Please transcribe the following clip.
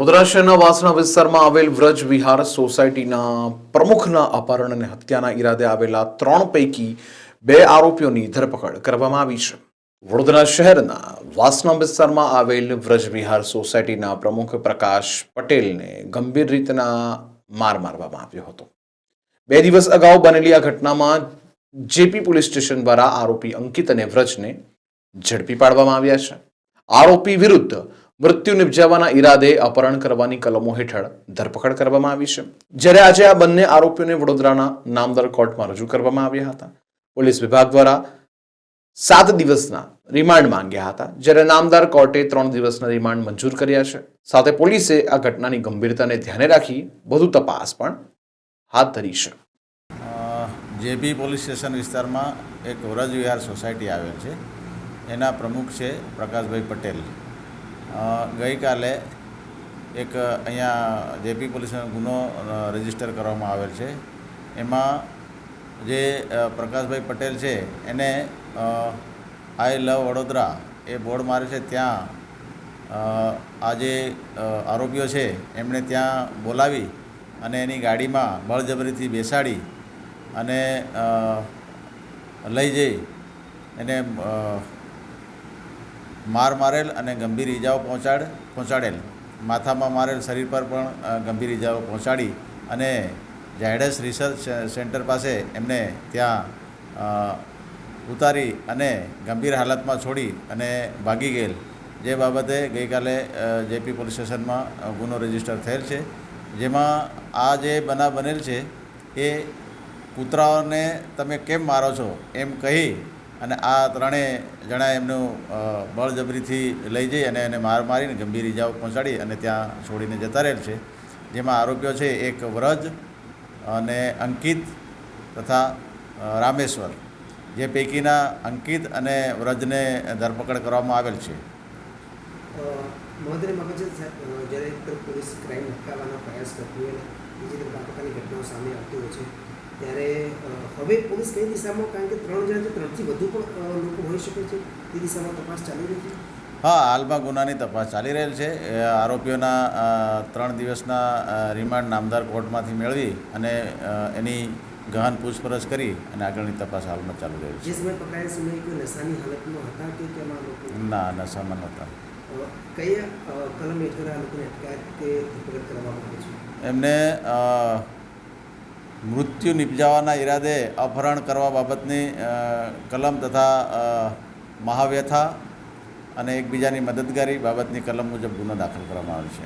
વડોદરા શહેરના વાસણા વિસ્તારમાં આવેલ વ્રજ વિહાર સોસાયટીના પ્રમુખના અપહરણ અને હત્યાના ઈરાદે આવેલા 3 પૈકી 2 આરોપીઓની ધરપકડ કરવામાં આવી છે. વડોદરા શહેરના વાસણા વિસ્તારમાં આવેલ વ્રજ વિહાર સોસાયટીના પ્રમુખ પ્રકાશ પટેલને ગંભીર રીતના માર મારવામાં આવ્યો હતો. 2 દિવસ અગાઉ બનેલી આ ઘટનામાં જેપી પોલીસ સ્ટેશન દ્વારા આરોપી અંકિત અને વ્રજને ઝડપી પાડવામાં આવ્યા છે. આરોપી વિરુદ્ધ મૃત્યુ નિપજાવવાના ઈરાદે અપહરણ કરવાની કલમો હેઠળ ધરપકડ કરવામાં આવી છે. જ્યારે આજે આ બંને આરોપીઓને વડોદરાના નામદાર કોર્ટમાં રજૂ કરવામાં આવ્યા હતા. પોલીસ વિભાગ દ્વારા 7 દિવસના રિમાન્ડ માંગ્યા હતા, જ્યારે નામદાર કોર્ટે 3 દિવસના રિમાન્ડ મંજૂર કર્યા છે. સાથે પોલીસે આ ઘટનાની ગંભીરતાને ધ્યાને રાખી વધુ તપાસ પણ હાથ ધરી છે. જેપી પોલીસ સ્ટેશન વિસ્તારમાં એક વ્રજ વિહાર સોસાયટી આવેલ છે. એના પ્રમુખ છે પ્રકાશભાઈ પટેલ. ગઈકાલે એક અહીંયા જેપી પોલીસનો ગુનો રજીસ્ટર કરવામાં આવેલ છે. એમાં જે પ્રકાશભાઈ પટેલ છે એને આઈ લવ વડોદરા એ બોર્ડ મારે છે, ત્યાં આ જે આરોપીઓ છે એમણે ત્યાં બોલાવી અને એની ગાડીમાં બળજબરીથી બેસાડી અને લઈ જઈ એને માર મારેલ અને ગંભીર ઈજાઓ પહોંચાડેલ. માથામાં મારેલ, શરીર પર પણ ગંભીર ઈજાઓ પહોંચાડી અને ઝાયડસ રિસર્ચ સેન્ટર પાસે એમને ત્યાં ઉતારી અને ગંભીર હાલતમાં છોડી અને ભાગી ગયેલ. જે બાબતે ગઈકાલે જેપી પોલીસ સ્ટેશનમાં ગુનો રજીસ્ટર થયેલ છે. જેમાં આ જે બનાવ બનેલ છે એ કૂતરાઓને તમે કેમ મારો છો એમ કહી અને આ 3 જણા એમનું બળજબરીથી લઈ જઈ અને એને મારીને ગંભીર ઈજાઓ પહોંચાડી અને ત્યાં છોડીને જતા રહેલ છે. જેમાં આરોપીઓ છે એક વ્રજ અને અંકિત તથા રામેશ્વર. જે પૈકીના અંકિત અને વ્રજને ધરપકડ કરવામાં આવેલ છે. મહત્વની બાબત છે જ્યારે પોલીસ ક્રાઇમ અટકાવવાનો પ્રયાસ કરતી હોય બીજી તરફ આ પ્રકારની ઘટનાઓ સામે આવતી હોય છે ત્યારે હવે પોલીસ કઈ દિશામાં, કારણ કે 3 જણા 3થી વધુ પણ લોકો હોઈ શકે છે, તે દિશામાં તપાસ ચાલી રહી છે? હા, હાલમાં ગુનાની તપાસ ચાલી રહેલ છે. આરોપીઓના 3 દિવસના રિમાન્ડ નામદાર કોર્ટમાંથી મેળવી અને એની ગહન પૂછપરછ કરી અને આગળની તપાસ હાલમાં ચાલુ રહેલ છે. જે સમય પકડાયા સમયે કોઈ નશાની હાલતમાં હતા કે કેમ આ લોકો? ના, નશામાં નહોતા. કયા કલમ હેઠળ આ લોકોને અટકાયત કે ધરપકડ કરવામાં આવે છે? એમને મૃત્યુ નિપજાવવાના ઈરાદે અપહરણ કરવા બાબતની કલમ તથા મહાવ્યથા અને એકબીજાની મદદગારી બાબતની કલમ મુજબ ગુનો દાખલ કરવામાં આવે છે.